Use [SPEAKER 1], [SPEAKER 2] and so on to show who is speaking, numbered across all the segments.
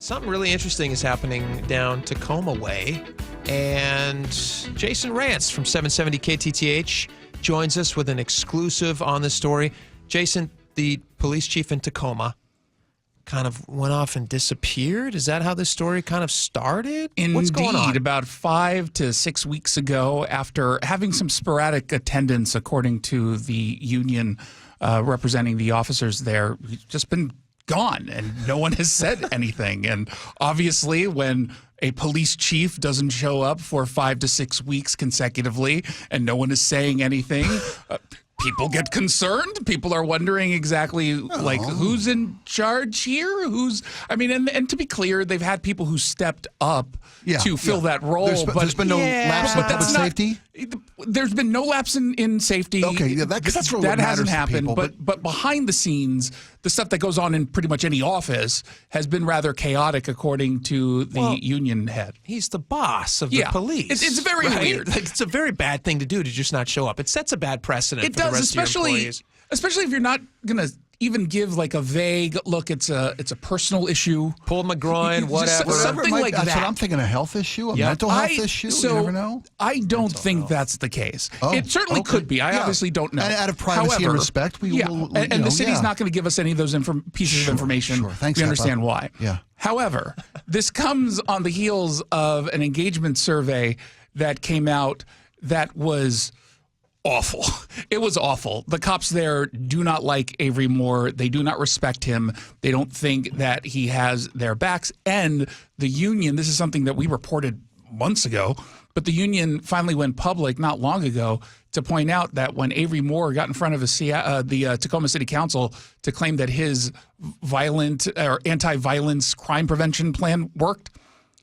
[SPEAKER 1] Something really interesting is happening down Tacoma way, and Jason Rantz from 770 KTTH joins us with an exclusive on this story. Jason, the police chief in Tacoma kind of went off and disappeared. Is that how this story kind of started?
[SPEAKER 2] Indeed,
[SPEAKER 1] what's going on?
[SPEAKER 2] About 5 to 6 weeks ago, after having some sporadic attendance, according to the union representing the officers there, he's just been gone and no one has said anything. And obviously when a police chief doesn't show up for 5 to 6 weeks consecutively and no one is saying anything, people get concerned. People are wondering exactly like who's in charge here. And to be clear, they've had people who stepped up to fill that role.
[SPEAKER 3] There's been no lapse in public safety?
[SPEAKER 2] There's been no lapse in safety.
[SPEAKER 3] Okay, that's really
[SPEAKER 2] that
[SPEAKER 3] what
[SPEAKER 2] hasn't
[SPEAKER 3] matters to
[SPEAKER 2] happened.
[SPEAKER 3] people,
[SPEAKER 2] But behind the scenes, the stuff that goes on in pretty much any office has been rather chaotic, according to the union head.
[SPEAKER 1] He's the boss of the police.
[SPEAKER 2] It's very weird.
[SPEAKER 1] Like, it's a very bad thing to do to just not show up. It sets a bad precedent for the rest of your employees.
[SPEAKER 2] Especially if you're not going to even give like a vague look. It's a personal issue.
[SPEAKER 1] Pull my groin, whatever.
[SPEAKER 2] Something like that.
[SPEAKER 3] That's what I'm thinking, a health issue, a mental health issue.
[SPEAKER 2] So
[SPEAKER 3] you never know.
[SPEAKER 2] I don't think that's the case. It certainly could be. I obviously don't know.
[SPEAKER 3] And out of privacy and respect, we will.
[SPEAKER 2] And the city's not going to give us any of those pieces of information.
[SPEAKER 3] Sure. Thanks,
[SPEAKER 2] we understand why.
[SPEAKER 3] Yeah.
[SPEAKER 2] However, this comes on the heels of an engagement survey that came out that was awful. It was awful. The cops there do not like Avery Moore. They do not respect him. They don't think that he has their backs. And the union, this is something that we reported months ago, but the union finally went public not long ago to point out that when Avery Moore got in front of the Tacoma City Council to claim that his violent or anti-violence crime prevention plan worked,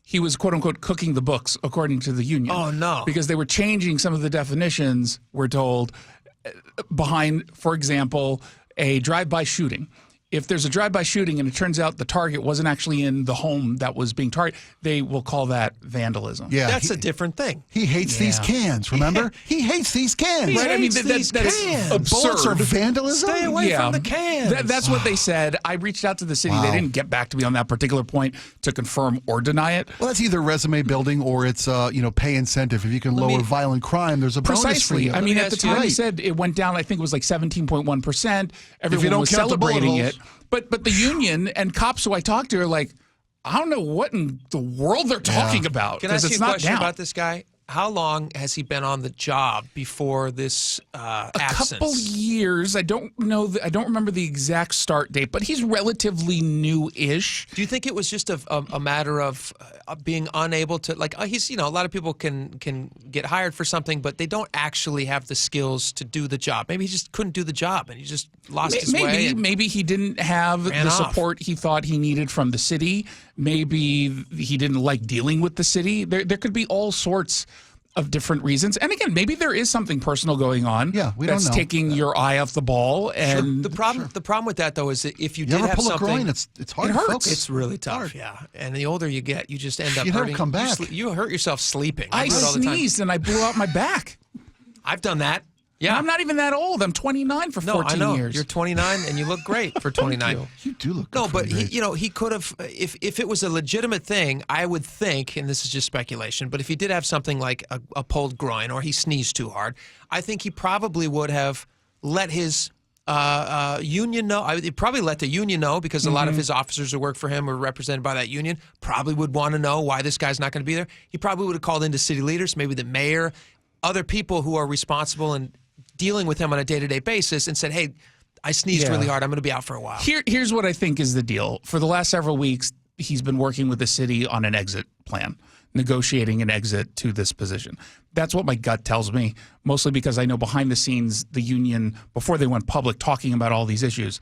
[SPEAKER 2] he was, quote unquote, cooking the books, according to the union.
[SPEAKER 1] Oh, no.
[SPEAKER 2] Because they were changing some of the definitions, we're told, behind, for example, a drive-by shooting. If there's a drive-by shooting and it turns out the target wasn't actually in the home that was being targeted, they will call that vandalism.
[SPEAKER 3] Yeah,
[SPEAKER 1] That's a different thing.
[SPEAKER 3] He hates these cans, remember? He hates these cans.
[SPEAKER 1] He
[SPEAKER 2] Right, I mean,
[SPEAKER 1] hates these
[SPEAKER 2] that's
[SPEAKER 1] cans.
[SPEAKER 2] absurd.
[SPEAKER 3] Bullets are vandalism?
[SPEAKER 1] Stay away from the cans.
[SPEAKER 2] That's what they said. I reached out to the city. They didn't get back to me on that particular point to confirm or deny it.
[SPEAKER 3] Well, that's either resume building or it's pay incentive. If you can lower violent crime, there's a bonus for you.
[SPEAKER 2] I mean, at the time he said it went down, I think it was like 17.1%. Everyone was celebrating it. But the union and cops who I talked to are like, I don't know what in the world they're talking about.
[SPEAKER 1] Can I ask you a
[SPEAKER 2] not
[SPEAKER 1] question
[SPEAKER 2] down.
[SPEAKER 1] about this guy? How long has he been on the job before this absence?
[SPEAKER 2] A couple years. I don't know. I don't remember the exact start date, but he's relatively new-ish.
[SPEAKER 1] Do you think it was just a matter of being unable to, like, he's, a lot of people can get hired for something, but they don't actually have the skills to do the job. Maybe he just couldn't do the job and he just lost his way.
[SPEAKER 2] Maybe he didn't have the support he thought he needed from the city. Maybe he didn't like dealing with the city. There could be all sorts of different reasons. And again, maybe there is something personal going on.
[SPEAKER 3] Yeah, we don't know.
[SPEAKER 2] That's taking your eye off the ball. And
[SPEAKER 1] the problem with that, though, is that if you did
[SPEAKER 3] ever
[SPEAKER 1] have
[SPEAKER 3] pull
[SPEAKER 1] something,
[SPEAKER 3] a groin, it's hard.
[SPEAKER 2] It
[SPEAKER 3] to
[SPEAKER 2] hurts.
[SPEAKER 3] focus.
[SPEAKER 1] it's really tough. Yeah, and the older you get, you just end up
[SPEAKER 3] You never
[SPEAKER 1] hurting.
[SPEAKER 3] come back.
[SPEAKER 1] You hurt yourself sleeping.
[SPEAKER 2] I
[SPEAKER 1] do it all the time.
[SPEAKER 2] sneezed and I blew out my back.
[SPEAKER 1] I've done that.
[SPEAKER 2] Yeah,
[SPEAKER 1] Yeah,
[SPEAKER 2] I'm not even that old. I'm 29 for 14
[SPEAKER 1] I know.
[SPEAKER 2] years.
[SPEAKER 1] You're 29 and you look great for 29.
[SPEAKER 3] You do look good.
[SPEAKER 1] No,
[SPEAKER 3] for
[SPEAKER 1] but
[SPEAKER 3] your age.
[SPEAKER 1] he could have, if it was a legitimate thing, I would think, and this is just speculation, but if he did have something like a pulled groin or he sneezed too hard, I think he probably would have let his union know. He'd probably let the union know because a lot of his officers who work for him are represented by that union, probably would want to know why this guy's not going to be there. He probably would have called into city leaders, maybe the mayor, other people who are responsible and dealing with him on a day-to-day basis and said, hey, I sneezed really hard. I'm going to be out for a while.
[SPEAKER 2] Here's what I think is the deal. For the last several weeks, he's been working with the city on an exit plan, negotiating an exit to this position. That's what my gut tells me, mostly because I know behind the scenes, the union, before they went public talking about all these issues,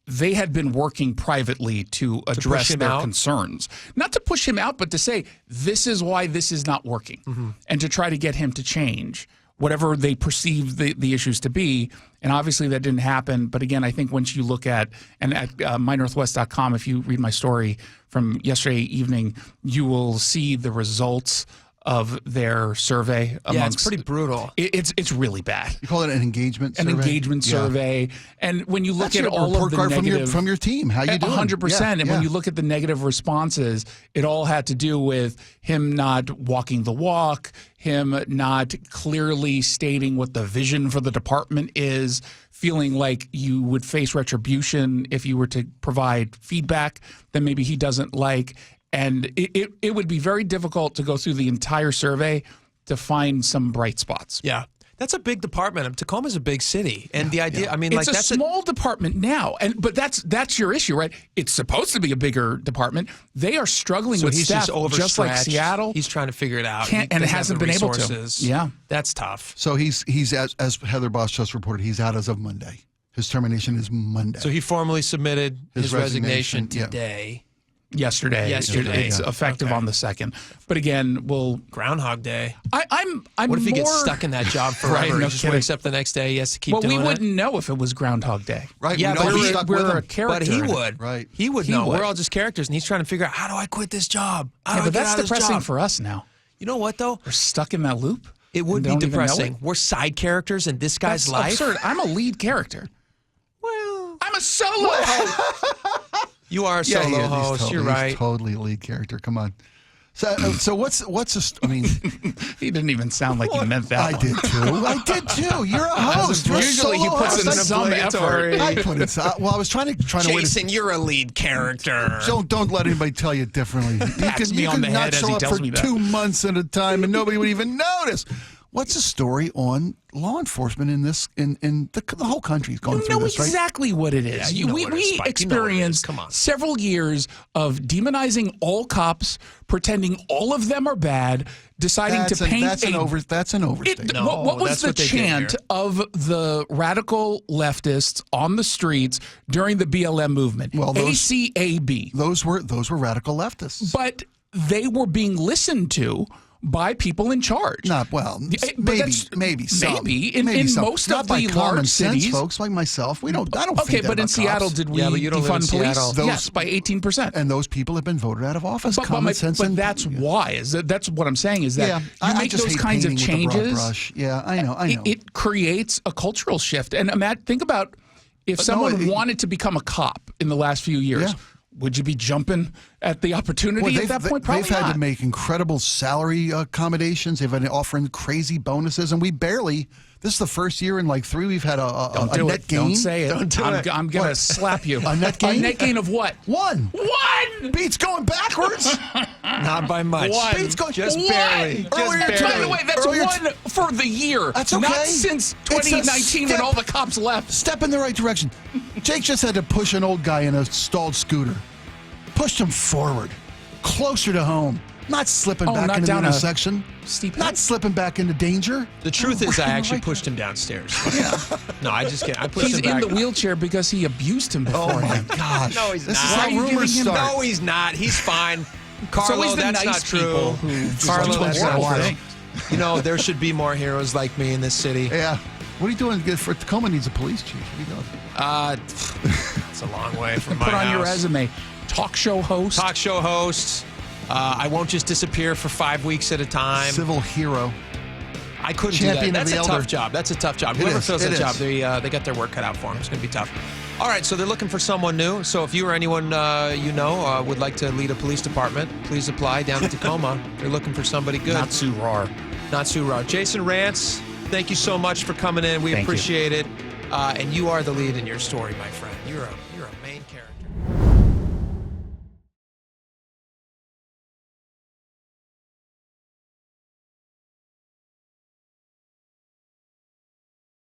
[SPEAKER 2] they had been working privately to address their concerns. Not to push him out, but to say, this is why this is not working, and to try to get him to change whatever they perceive the issues to be. And obviously that didn't happen. But again, I think once you look at, and at mynorthwest.com, if you read my story from yesterday evening, you will see the results of their survey.
[SPEAKER 1] Yeah, it's pretty brutal.
[SPEAKER 2] It's really bad.
[SPEAKER 3] You call it an engagement survey?
[SPEAKER 2] An engagement survey. And when you look
[SPEAKER 3] That's
[SPEAKER 2] at
[SPEAKER 3] your
[SPEAKER 2] all
[SPEAKER 3] report
[SPEAKER 2] of the
[SPEAKER 3] card
[SPEAKER 2] negative...
[SPEAKER 3] from your team. How you doing?
[SPEAKER 2] 100%. And when you look at the negative responses, it all had to do with him not walking the walk, him not clearly stating what the vision for the department is, feeling like you would face retribution if you were to provide feedback that maybe he doesn't like. And it would be very difficult to go through the entire survey to find some bright spots.
[SPEAKER 1] Yeah. That's a big department. Tacoma's a big city. And the idea, I mean,
[SPEAKER 2] it's
[SPEAKER 1] that's
[SPEAKER 2] a small department now. But that's your issue, right? It's supposed to be a bigger department. They are struggling with
[SPEAKER 1] he's
[SPEAKER 2] staff,
[SPEAKER 1] just
[SPEAKER 2] like Seattle.
[SPEAKER 1] He's trying to figure it out.
[SPEAKER 2] And it hasn't been able to. Yeah.
[SPEAKER 1] That's tough.
[SPEAKER 3] So he's as Heather Boss just reported, he's out as of Monday. His termination is Monday.
[SPEAKER 1] So he formally submitted his resignation
[SPEAKER 3] yeah.
[SPEAKER 1] today.
[SPEAKER 2] Yesterday. It's effective on the 2nd. But again, we'll
[SPEAKER 1] Groundhog Day.
[SPEAKER 2] I'm
[SPEAKER 1] what if he
[SPEAKER 2] more,
[SPEAKER 1] gets stuck in that job forever?
[SPEAKER 2] Right,
[SPEAKER 1] He
[SPEAKER 2] no
[SPEAKER 1] just
[SPEAKER 2] kidding.
[SPEAKER 1] wakes up the next day. He has to keep doing it.
[SPEAKER 2] Well, we wouldn't know if it was Groundhog Day.
[SPEAKER 3] Right.
[SPEAKER 1] Yeah,
[SPEAKER 3] but
[SPEAKER 1] we're
[SPEAKER 3] stuck with
[SPEAKER 2] a
[SPEAKER 3] him.
[SPEAKER 2] character.
[SPEAKER 1] But he
[SPEAKER 2] in it.
[SPEAKER 1] would.
[SPEAKER 3] Right.
[SPEAKER 1] He would
[SPEAKER 2] He
[SPEAKER 1] know.
[SPEAKER 2] would.
[SPEAKER 1] We're all just characters, and he's trying to figure out, how do I quit this job? How do I
[SPEAKER 2] But
[SPEAKER 1] get
[SPEAKER 2] that's
[SPEAKER 1] out of this
[SPEAKER 2] depressing
[SPEAKER 1] job?
[SPEAKER 2] for us now.
[SPEAKER 1] You know what, though?
[SPEAKER 2] We're stuck in that loop.
[SPEAKER 1] It would
[SPEAKER 2] and
[SPEAKER 1] be
[SPEAKER 2] don't even know
[SPEAKER 1] depressing.
[SPEAKER 2] it.
[SPEAKER 1] We're side characters in this guy's
[SPEAKER 2] That's
[SPEAKER 1] life.
[SPEAKER 2] absurd. I'm a lead character.
[SPEAKER 1] Well,
[SPEAKER 2] I'm a solo host.
[SPEAKER 1] you are a
[SPEAKER 3] Yeah,
[SPEAKER 1] solo
[SPEAKER 3] he's
[SPEAKER 1] host.
[SPEAKER 3] totally,
[SPEAKER 1] You're right.
[SPEAKER 3] He's totally a lead character. Come on. So what's I mean,
[SPEAKER 2] He didn't even sound like he meant that
[SPEAKER 3] I
[SPEAKER 2] one.
[SPEAKER 3] did too. I did too. You're a host. You're a
[SPEAKER 2] Usually he
[SPEAKER 3] solo
[SPEAKER 2] puts in
[SPEAKER 3] host.
[SPEAKER 2] some effort.
[SPEAKER 3] I put it. Well, I was trying to
[SPEAKER 1] Jason, you're a lead character.
[SPEAKER 3] Don't let anybody tell you differently.
[SPEAKER 2] me
[SPEAKER 3] You
[SPEAKER 2] on
[SPEAKER 3] can
[SPEAKER 2] the
[SPEAKER 3] not
[SPEAKER 2] head as
[SPEAKER 3] show
[SPEAKER 2] he
[SPEAKER 3] up
[SPEAKER 2] tells
[SPEAKER 3] for
[SPEAKER 2] me that.
[SPEAKER 3] 2 months at a time, and nobody would even notice. What's the story on law enforcement in this? In the whole country's going
[SPEAKER 2] You
[SPEAKER 3] through
[SPEAKER 2] know
[SPEAKER 3] this, right?
[SPEAKER 2] exactly what it is.
[SPEAKER 1] Yeah, you know
[SPEAKER 2] we
[SPEAKER 1] what it is, Spike. You know what it is.
[SPEAKER 2] experienced
[SPEAKER 1] Come on.
[SPEAKER 2] several years of demonizing all cops, pretending all of them are bad, deciding to paint
[SPEAKER 3] that's an overstatement.
[SPEAKER 2] what was
[SPEAKER 1] that's
[SPEAKER 2] the
[SPEAKER 1] what they did
[SPEAKER 2] chant
[SPEAKER 1] here.
[SPEAKER 2] of the radical leftists on the streets during the BLM movement?
[SPEAKER 3] Well,
[SPEAKER 2] ACAB.
[SPEAKER 3] Those were radical leftists.
[SPEAKER 2] But they were being listened to by people in charge.
[SPEAKER 3] Not well. Maybe some.
[SPEAKER 2] Maybe in
[SPEAKER 3] some.
[SPEAKER 2] most
[SPEAKER 3] Not
[SPEAKER 2] of
[SPEAKER 3] by
[SPEAKER 2] the
[SPEAKER 3] common
[SPEAKER 2] large
[SPEAKER 3] sense,
[SPEAKER 2] cities,
[SPEAKER 3] folks like myself. I don't.
[SPEAKER 2] Okay,
[SPEAKER 3] think that
[SPEAKER 2] but in
[SPEAKER 3] about
[SPEAKER 2] Seattle,
[SPEAKER 3] cops.
[SPEAKER 2] did we
[SPEAKER 1] Yeah, but you don't live in
[SPEAKER 2] defund police?
[SPEAKER 1] Seattle.
[SPEAKER 2] Yes, by 18%.
[SPEAKER 3] And those people have been voted out of office. Common sense.
[SPEAKER 2] But
[SPEAKER 3] and-
[SPEAKER 2] that's why. That's what I'm saying. Is that
[SPEAKER 3] Yeah,
[SPEAKER 2] you
[SPEAKER 3] I
[SPEAKER 2] make
[SPEAKER 3] just
[SPEAKER 2] those
[SPEAKER 3] hate
[SPEAKER 2] kinds of
[SPEAKER 3] painting with a broad
[SPEAKER 2] changes.
[SPEAKER 3] brush. Yeah, I know.
[SPEAKER 2] It creates a cultural shift. And Matt, think about if someone wanted to become a cop in the last few years.
[SPEAKER 3] Yeah.
[SPEAKER 2] Would you be jumping at the opportunity at that point? Probably
[SPEAKER 3] they've had
[SPEAKER 2] not.
[SPEAKER 3] to make incredible salary accommodations. They've been offering crazy bonuses, and we barely. This is the first year in like 3 we've had a net gain.
[SPEAKER 2] Don't say it.
[SPEAKER 1] Don't do it.
[SPEAKER 2] I'm going to slap you.
[SPEAKER 3] A net gain?
[SPEAKER 2] A net gain of what?
[SPEAKER 3] One.
[SPEAKER 2] One!
[SPEAKER 3] Beats going backwards.
[SPEAKER 1] Not by much.
[SPEAKER 2] One.
[SPEAKER 3] Beats going
[SPEAKER 1] Just
[SPEAKER 2] One.
[SPEAKER 1] barely. Just
[SPEAKER 3] Earlier
[SPEAKER 1] barely.
[SPEAKER 2] By the way, that's
[SPEAKER 3] Earlier
[SPEAKER 2] one for the year.
[SPEAKER 3] That's okay.
[SPEAKER 2] Not since
[SPEAKER 3] It's a
[SPEAKER 2] 2019 when
[SPEAKER 3] step-
[SPEAKER 2] all the cops left.
[SPEAKER 3] Step in the right direction. Jake just had to push an old guy in a stalled scooter. Pushed him forward, closer to home. Not slipping back
[SPEAKER 2] not
[SPEAKER 3] into the
[SPEAKER 2] down a
[SPEAKER 3] intersection.
[SPEAKER 2] steep
[SPEAKER 3] Not
[SPEAKER 2] hill?
[SPEAKER 3] slipping back into danger.
[SPEAKER 1] The truth is, I actually pushed him downstairs. No, I just can't. I pushed
[SPEAKER 2] He's
[SPEAKER 1] him back.
[SPEAKER 2] in the wheelchair because he abused him beforehand.
[SPEAKER 3] Gosh.
[SPEAKER 1] No, he's
[SPEAKER 3] this
[SPEAKER 1] not.
[SPEAKER 3] is
[SPEAKER 1] Why
[SPEAKER 3] how
[SPEAKER 1] are you
[SPEAKER 3] rumors
[SPEAKER 2] giving him-
[SPEAKER 3] start.
[SPEAKER 1] No, he's not. He's fine. Carlo,
[SPEAKER 2] always the
[SPEAKER 1] that's
[SPEAKER 2] nice
[SPEAKER 1] not true.
[SPEAKER 2] people who just
[SPEAKER 1] Carlo,
[SPEAKER 2] do
[SPEAKER 1] that's
[SPEAKER 2] more
[SPEAKER 1] not
[SPEAKER 2] work.
[SPEAKER 1] true. You know, there should be more heroes like me in this city.
[SPEAKER 3] Yeah. What are you doing? For Tacoma needs a police chief. What are you doing?
[SPEAKER 1] It's a long way from my
[SPEAKER 2] Put on
[SPEAKER 1] house.
[SPEAKER 2] your resume. Talk show host.
[SPEAKER 1] Talk show host. I won't just disappear for 5 weeks at a time.
[SPEAKER 3] Civil hero.
[SPEAKER 1] I couldn't
[SPEAKER 3] Champion
[SPEAKER 1] do that.
[SPEAKER 3] of
[SPEAKER 1] That's
[SPEAKER 3] the
[SPEAKER 1] a
[SPEAKER 3] elder.
[SPEAKER 1] tough job. That's a tough job.
[SPEAKER 3] It
[SPEAKER 1] Whoever
[SPEAKER 3] is.
[SPEAKER 1] fills
[SPEAKER 3] It
[SPEAKER 1] that job,
[SPEAKER 3] is.
[SPEAKER 1] they got their work cut out for them. It's going to be tough. All right, so they're looking for someone new. So if you or anyone you know would like to lead a police department, please apply down in Tacoma. They're looking for somebody good.
[SPEAKER 2] Not Sue Rar.
[SPEAKER 1] Not Sue Rao. Jason Rantz, thank you so much for coming in. We
[SPEAKER 2] Thank you.
[SPEAKER 1] appreciate it. And you are the lead in your story, my friend. You're a main character.